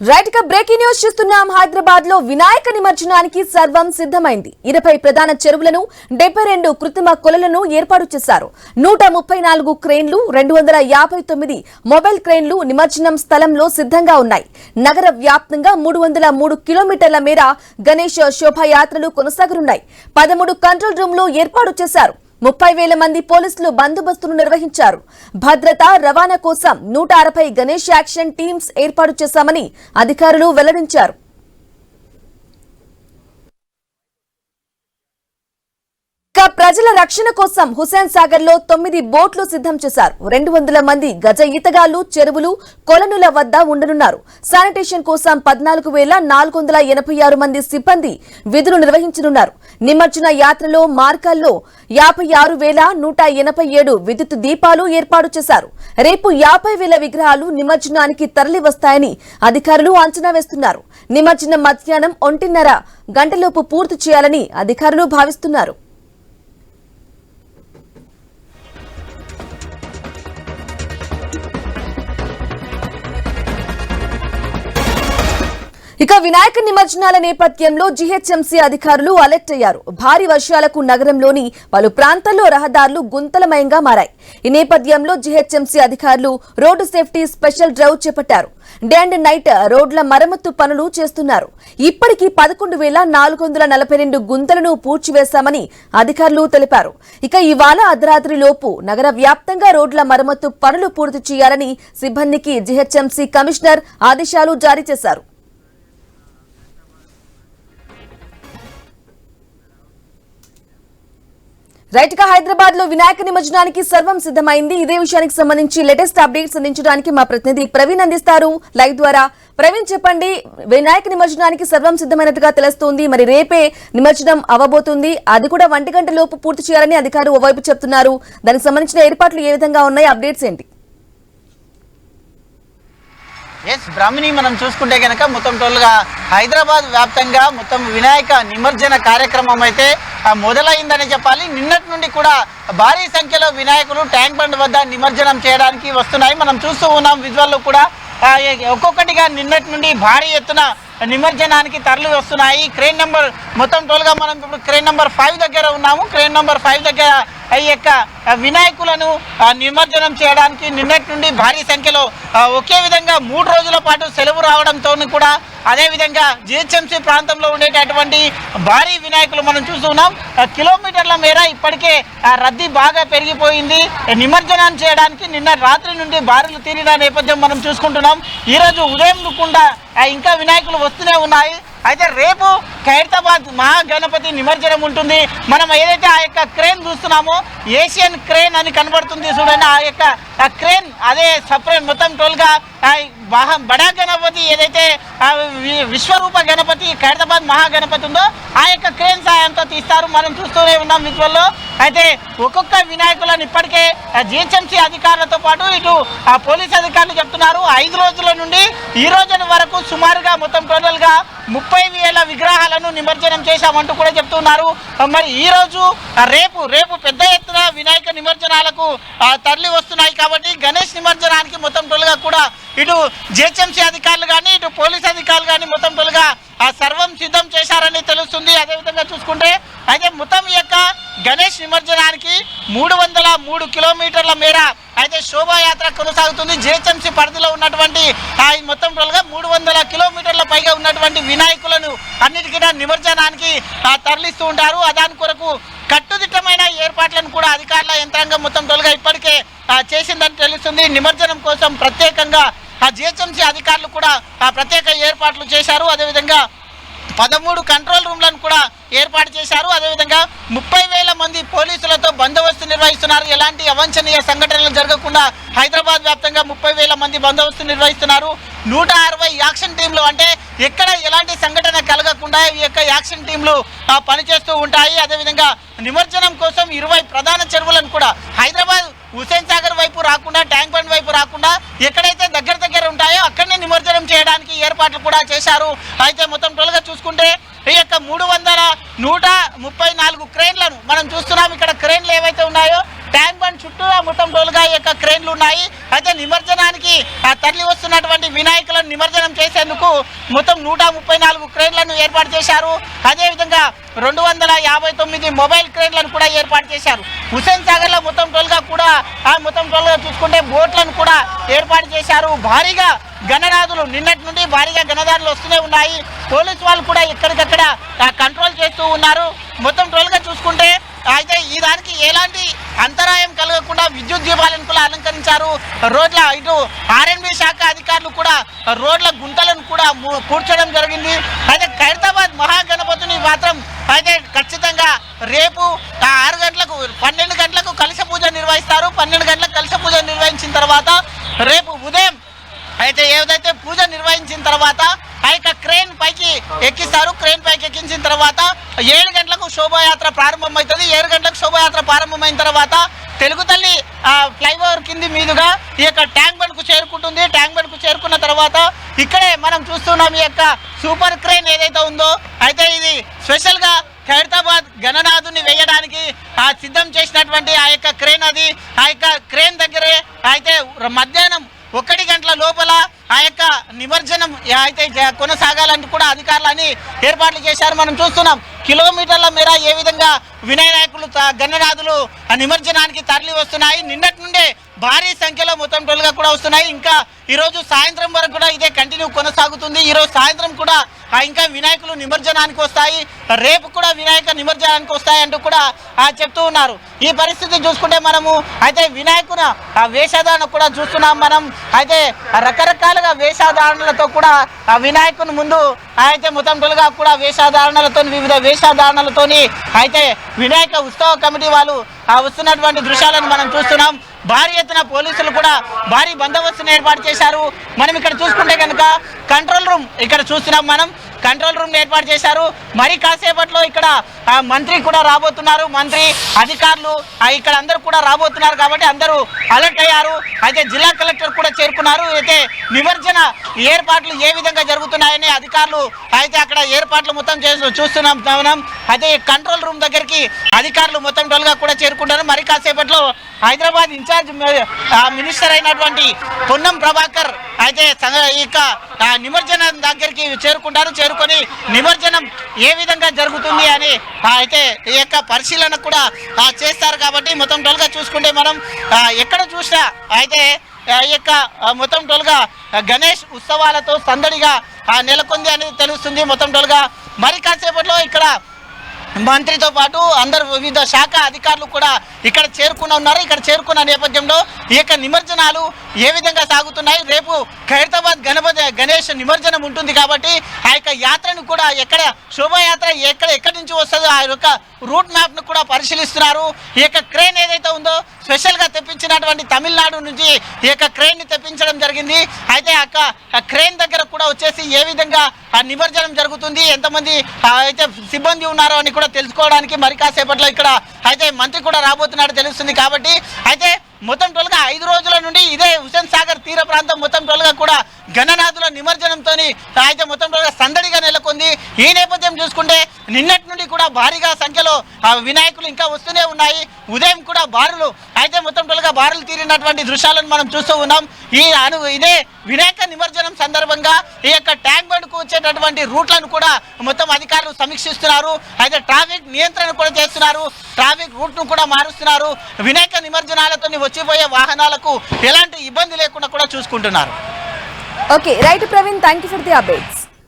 Right గా breaking news చూస్తున్నాం. హైదరాబాద్ లో వినాయక నిమజ్జనానికి సర్వం సిద్ధమైంది. 20 ప్రధాన చెరువులను 72 కృత్రిమ కొలలను ఏర్పాటు చేశారు. 134 క్రేన్లు 259 మొబైల్ క్రేన్లు నిమజ్జనం స్థలంలో సిద్ధంగా ఉన్నాయి. నగర వ్యాప్తంగా 303 కిలోమీటర్ల మేర గణేష్ శోభాయాత్రలు కొనసాగనున్నాయి. 13 కంట్రోల్ రూమ్లు ఏర్పాటు చేశారు. 30,000 మంది పోలీసులు బందోబస్తును నిర్వహించారు. భద్రత రవాణా కోసం 160 గణేష్ యాక్షన్ టీమ్స్ ఏర్పాటు చేశామని అధికారులు వెల్లడించారు. ప్రజల రక్షణ కోసం హుసేన్ సాగర్ లో 9 బోట్లు సిద్ధం చేశారు. 200 మంది గజ ఈతగాళ్లు చెరువులు కొలనుల వద్ద ఉండనున్నారు. శానిటేషన్ కోసం 14,486 మంది సిబ్బంది విధులు నిర్వహించనున్నారు. నిమజ్జన యాత్రలో మార్గాల్లో 56,187 విద్యుత్ దీపాలు ఏర్పాటు చేశారు. రేపు 50,000 విగ్రహాలు నిమజ్జనానికి తరలి వస్తాయని అధికారులు అంచనా వేస్తున్నారు. నిమజ్జనం మధ్యాహ్నం 1:30 గంటలోపు పూర్తి చేయాలని అధికారులు భావిస్తున్నారు. ఇక వినాయక నిమజ్జనాల నేపథ్యంలో జీహెచ్ఎంసీ అధికారులు అలర్ట్ అయ్యారు. భారీ వర్షాలకు నగరంలోని పలు ప్రాంతాల్లో రహదారులు గుంతలమయంగా మారాయి. ఈ నేపథ్యంలో జీహెచ్ఎంసీ అధికారులు రోడ్డు సేఫ్టీ స్పెషల్ డ్రైవ్ చేపట్టారు. డే అండ్ నైట్ రోడ్ల మరమ్మతు పనులు చేస్తున్నారు. ఇప్పటికీ 11,442 గుంతలను పూడ్చివేశామని అధికారులు తెలిపారు. ఇక ఇవాళ అర్ధరాత్రి లోపు నగర వ్యాప్తంగా రోడ్ల మరమ్మతు పనులు పూర్తి చేయాలని సిబ్బందికి జీహెచ్ఎంసీ కమిషనర్ ఆదేశాలు జారీ చేశారు. రైట్ గా హైదరాబాద్ లో వినాయక నిమజ్జనానికి సర్వం సిద్ధమైంది. ఇదే విషయానికి సంబంధించి లేటెస్ట్ అప్డేట్స్ అందించడానికి మా ప్రతినిధి ప్రవీణ్ అందిస్తారు లైవ్ ద్వారా. ప్రవీణ్, చెప్పండి, వినాయక నిమజ్జనానికి సర్వం సిద్ధమైనట్టుగా తెలుస్తోంది. మరి రేపే నిమజ్జనం అవ్వబోతుంది, అది కూడా 1 గంట లోపు పూర్తి చేయాలని అధికారులు ఓవైపు చెప్తున్నారు. దానికి సంబంధించిన ఏర్పాట్లు ఏ విధంగా ఉన్నాయి, అప్డేట్స్ ఏంటి? బ్రాహ్మణి, మనం చూసుకుంటే కనుక మొత్తం టోల్గా హైదరాబాద్ వ్యాప్తంగా మొత్తం వినాయక నిమజ్జన కార్యక్రమం అయితే మొదలైందని చెప్పాలి. నిన్నటి నుండి కూడా భారీ సంఖ్యలో వినాయకులు ట్యాంక్ బండ్ వద్ద నిమజ్జనం చేయడానికి వస్తున్నాయి. మనం చూస్తూ ఉన్నాం విజువల్లో కూడా ఒక్కొక్కటిగా నిన్నటి నుండి భారీ ఎత్తున నిమజ్జనానికి తరలి వస్తున్నాయి. క్రేన్ నెంబర్ మొత్తం టోల్గా మనం ఇప్పుడు క్రేన్ నెంబర్ 5 దగ్గర ఉన్నాము. క్రేన్ నెంబర్ 5 దగ్గర ఈ యొక్క వినాయకులను నిమజ్జనం చేయడానికి నిన్నటి నుండి భారీ సంఖ్యలో ఒకే విధంగా 3 రోజుల పాటు సెలవు రావడంతో కూడా అదేవిధంగా జిహెచ్ఎంసీ ప్రాంతంలో ఉండేటటువంటి భారీ వినాయకులు మనం చూస్తున్నాం. కిలోమీటర్ల మేర ఇప్పటికే రద్దీ బాగా పెరిగిపోయింది. నిమజ్జనం చేయడానికి నిన్న రాత్రి నుండి బారులు తీరిన నేపథ్యం మనం చూసుకుంటున్నాం. ఈరోజు ఉదయం కూడా ఇంకా వినాయకులు వస్తూనే ఉన్నాయి. అయితే రేపు ఖైరతాబాద్ మహాగణపతి నిమజ్జనం ఉంటుంది. మనం ఏదైతే ఆ యొక్క క్రేన్ చూస్తున్నామో ఏషియన్ క్రేన్ అని కనబడుతుంది చూడండి. ఆ యొక్క క్రేన్ అదే సపరేట్ మొత్తం టోల్గా బడా గణపతి ఏదైతే విశ్వరూప గణపతి ఖైరతాబాద్ మహాగణపతి ఉందో ఆ యొక్క క్రేన్ సాయంతో తీస్తారు. మనం చూస్తూనే ఉన్నాం విజువల్లో. అయితే ఒక్కొక్క వినాయకులను ఇప్పటికే జిహెచ్ఎంసీ అధికారులతో పాటు ఇటు పోలీస్ అధికారులు చెప్తున్నారు 5 రోజుల నుండి ఈ రోజు వరకు సుమారుగా మొత్తం టోటల్గా 30,000 విగ్రహాలను నిమజ్జనం చేశామంటూ కూడా చెప్తున్నారు. మరి ఈ రోజు రేపు పెద్ద ఎత్తున వినాయక నిమజ్జనాలకు తరలి వస్తున్నాయి. కాబట్టి గణేష్ నిమజ్జనానికి మొత్తం టోల్గా కూడా ఇటు జిహెచ్ఎంసీ అధికారులు కానీ ఇటు పోలీస్ అధికారులు కానీ మొత్తం టోల్గా సర్వం సిద్ధం చేశారని తెలుస్తుంది. అదేవిధంగా చూసుకుంటే అయితే మొత్తం ఈ యొక్క గణేష్ నిమజ్జనానికి 303 కిలోమీటర్ల మేర అయితే శోభాయాత్ర కొనసాగుతుంది. జిహెచ్ఎంసీ పరిధిలో ఉన్నటువంటి మొత్తం టోల్గా 300 కిలోమీటర్ల పైగా ఉన్నటువంటి వినాయకులను అన్నిటికీ నిమజ్జనానికి తరలిస్తూ ఉంటారు. దాని కొరకు కట్టుదిట్టమైన ఏర్పాట్లను కూడా అధికారుల యంత్రాంగం మొత్తం టోల్గా ఇప్పటికే చేసిందని తెలుస్తుంది. నిమజ్జనం కోసం ప్రత్యేకంగా జిహెచ్ఎంసీ అధికారులు కూడా ప్రత్యేక ఏర్పాట్లు చేశారు. అదేవిధంగా 13 కంట్రోల్ రూమ్లను కూడా ఏర్పాటు చేశారు. అదేవిధంగా 30,000 మంది పోలీసులతో బందోబస్తు నిర్వహిస్తున్నారు. ఎలాంటి అవాంఛనీయ సంఘటనలు జరగకుండా హైదరాబాద్ వ్యాప్తంగా 30,000 మంది బందోబస్తు నిర్వహిస్తున్నారు. 160 యాక్షన్ టీంలు, అంటే ఎక్కడ ఎలాంటి సంఘటన కలగకుండా ఈ యొక్క యాక్షన్ టీంలు పనిచేస్తూ ఉంటాయి. అదేవిధంగా నిమజ్జనం కోసం 20 ప్రధాన చెరువులను కూడా హైదరాబాద్ హుసేన్ సాగర్ వైపు రాకుండా ట్యాంక్ బండ్ వైపు రాకుండా ఎక్కడైతే దగ్గర ఉంటాయో అక్కడనే నిమజ్జనం చేయడానికి ఏర్పాట్లు కూడా చేశారు. అయితే మొత్తం టోల్గా చూసుకుంటే ఈ యొక్క 134 క్రేన్లను మనం చూస్తున్నాం. ఇక్కడ క్రేన్లు ఏవైతే ఉన్నాయో ట్యాంక్ బండ్ చుట్టూ మొత్తం టోల్గా ఈ యొక్క క్రేన్లు ఉన్నాయి. అయితే నిమజ్జనానికి తరలి వస్తున్నటువంటి వినాయకులను నిమజ్జనం చేసేందుకు మొత్తం 134 క్రేన్లను ఏర్పాటు చేశారు. అదేవిధంగా 259 మొబైల్ క్రేన్లను కూడా ఏర్పాటు చేశారు. హుస్సేన్ సాగర్ లో మొత్తం టోల్గా కూడా మొత్తం టోల్గా చూసుకుంటే బోట్లను కూడా ఏర్పాటు చేశారు. భారీగా గణనాథులు నిన్నటి నుండి భారీగా గణనాథులు వస్తూనే ఉన్నాయి. పోలీసు వాళ్ళు కూడా ఎక్కడికక్కడ కంట్రోల్ చేస్తూ ఉన్నారు. మొత్తం టోల్గా చూసుకుంటే అయితే ఈ దానికి ఎలాంటి అంతరాయం కలగకుండా విద్యుత్ దీపాలను కూడా అలంకరించారు. రోడ్ల ఇటు ఆర్ఎన్బి శాఖ అధికారులు కూడా రోడ్ల గుంతలను కూడా కూర్చోవడం జరిగింది. అయితే ఖైరతాబాద్ మహాగణపతిని మాత్రం అయితే ఖచ్చితంగా రేపు 6 గంటలకు 12 గంటలకు కలశ పూజ నిర్వహిస్తారు. 12 గంటలకు కలశ పూజ నిర్వహించిన తర్వాత రేపు ఉదయం అయితే ఏదైతే పూజ నిర్వహించిన తర్వాత ఆ యొక్క క్రేన్ పైకి ఎక్కిస్తారు. క్రేన్ పైకి ఎక్కించిన తర్వాత 7 గంటలకు శోభాయాత్ర ప్రారంభమవుతుంది. 7 గంటలకు శోభాయాత్ర ప్రారంభమైన తర్వాత తెలుగు తల్లి ఫ్లైఓవర్ కింది మీదుగా ఈ యొక్క ట్యాంక్ బండ్కు చేరుకుంటుంది. ట్యాంక్ బండ్కు చేరుకున్న తర్వాత ఇక్కడే మనం చూస్తున్నాం ఈ యొక్క సూపర్ క్రేన్ ఏదైతే ఉందో అయితే ఇది స్పెషల్గా ఖైరతాబాద్ గణనాథుని వేయడానికి సిద్ధం చేసినటువంటి ఆ యొక్క క్రేన్ అది. ఆ యొక్క క్రేన్ దగ్గరే అయితే మధ్యాహ్నం 1 గంటల లోపల ఆ యొక్క నిమజ్జనం అయితే కొనసాగాలని కూడా అధికారులని ఏర్పాట్లు చేశారు. మనం చూస్తున్నాం కిలోమీటర్ల మేర ఏ విధంగా వినాయకులు గణనాథులు నిమజ్జనానికి తరలి వస్తున్నాయి. నిన్నటి నుండే భారీ సంఖ్యలో మొత్తం టోల్గా కూడా వస్తున్నాయి. ఇంకా ఈరోజు సాయంత్రం వరకు కూడా ఇదే కంటిన్యూ కొనసాగుతుంది. ఈరోజు సాయంత్రం కూడా ఇంకా వినాయకులు నిమజ్జనానికి వస్తాయి. రేపు కూడా వినాయక నిమజ్జనానికి వస్తాయి అంటూ కూడా చెప్తూ ఉన్నారు. ఈ పరిస్థితి చూసుకుంటే మనము అయితే వినాయకుని వేషధారణ కూడా చూస్తున్నాం. మనం అయితే రకరకాలుగా వేషధారణలతో కూడా వినాయకుని ముందు అయితే మొత్తం టోల్గా కూడా వేషధారణలతో వివిధ వేషధారణలతోని అయితే వినాయక ఉత్సవ కమిటీ వాళ్ళు వస్తున్నటువంటి దృశ్యాలను మనం చూస్తున్నాం. భారీ ఎత్తున పోలీసులు కూడా భారీ బందోబస్తును ఏర్పాటు చేశారు. మనం ఇక్కడ చూసుకుంటే కనుక కంట్రోల్ రూమ్ ఇక్కడ చూస్తున్నాం. మనం కంట్రోల్ రూమ్ ఏర్పాటు చేశారు. మరి కాసేపట్లో ఇక్కడ మంత్రి కూడా రాబోతున్నారు. మంత్రి అధికారులు ఇక్కడ అందరూ కూడా రాబోతున్నారు కాబట్టి అందరూ అలర్ట్ అయ్యారు. అయితే జిల్లా కలెక్టర్ కూడా చేరుకున్నారు. అయితే నిమజ్జన ఏర్పాట్లు ఏ విధంగా జరుగుతున్నాయని అధికారులు అయితే అక్కడ ఏర్పాట్లు మొత్తం చూస్తున్నాం. అయితే కంట్రోల్ రూమ్ దగ్గరికి అధికారులు మొత్తం టోల్గా కూడా చేరుకుంటారు. మరి కాసేపట్లో హైదరాబాద్ ఇన్ఛార్జ్ మినిస్టర్ అయినటువంటి పొన్నం ప్రభాకర్ అయితే ఇక నిమజ్జనం దగ్గరికి చేరుకుంటారు. చేరుకొని నిమజ్జనం ఏ విధంగా జరుగుతుంది అని అయితే ఈ యొక్క పరిశీలన కూడా చేస్తారు. కాబట్టి మొత్తం టోల్గా చూసుకుంటే మనం ఎక్కడ చూసినా అయితే ఈ యొక్క మొత్తం టోల్గా గణేష్ ఉత్సవాలతో సందడిగా నెలకొంది అనేది తెలుస్తుంది. మొత్తం టోల్గా మరి కాసేపట్లో ఇక్కడ మంత్రితో పాటు అందరు వివిధ శాఖ అధికారులు కూడా ఇక్కడ చేరుకుని ఉన్నారు. ఇక్కడ చేరుకున్న నేపథ్యంలో ఈ యొక్క నిమజ్జనాలు ఏ విధంగా సాగుతున్నాయి, రేపు ఖైరతాబాద్ గణేష్ నిమజ్జనం ఉంటుంది కాబట్టి ఆ యొక్క యాత్రను కూడా ఎక్కడ శోభాయాత్ర ఎక్కడి నుంచి వస్తుందో ఆ యొక్క రూట్ మ్యాప్ను కూడా పరిశీలిస్తున్నారు. ఈ యొక్క క్రేన్ ఏదైతే ఉందో స్పెషల్గా తెప్పించినటువంటి తమిళనాడు నుంచి ఈ యొక్క క్రేన్ని తెప్పించడం జరిగింది. అయితే ఆ క్రేన్ దగ్గర కూడా వచ్చేసి ఏ విధంగా ఆ నిమజ్జనం జరుగుతుంది, ఎంతమంది అయితే సిబ్బంది ఉన్నారో అని కూడా తెలుసుకోవడానికి మరి కాసేపట్లో ఇక్కడ అయితే మంత్రి కూడా రాబోతున్నాడు తెలుస్తుంది. కాబట్టి అయితే మొత్తం టోల్గా 5 రోజుల నుండి ఇదే హుస్సేన్ సాగర్ తీర ప్రాంతం మొత్తం టోల్గా కూడా గణనాథుల నిమజ్జనంతో అయితే మొత్తం టోల్గా సందడిగా నెలకొంది. ఈ నేపథ్యం చూసుకుంటే నిన్నటి నుండి కూడా భారీగా సంఖ్యలో వినాయకులు ఇంకా వస్తూనే ఉన్నాయి. ఉదయం కూడా బారులు అయితే మొత్తం టోల్గా బారులు తీరినటువంటి దృశ్యాలను మనం చూస్తూ ఉన్నాం. ఇదే వినాయక నిమజ్జనం సందర్భంగా ఈ యొక్క ట్యాంక్ బండ్కు వచ్చేటటువంటి రూట్లను కూడా మొత్తం అధికారులు సమీక్షిస్తున్నారు. అయితే ట్రాఫిక్ నియంత్రణ కూడా చేస్తున్నారు. ట్రాఫిక్ రూట్ను కూడా మారుస్తున్నారు. వినాయక నిమజ్జనాలతో వచ్చిపోయే వాహనాలకు ఎలాంటి ఇబ్బంది లేకుండా కూడా చూసుకుంటున్నారు. Okay right Praveen, thank you for the updates.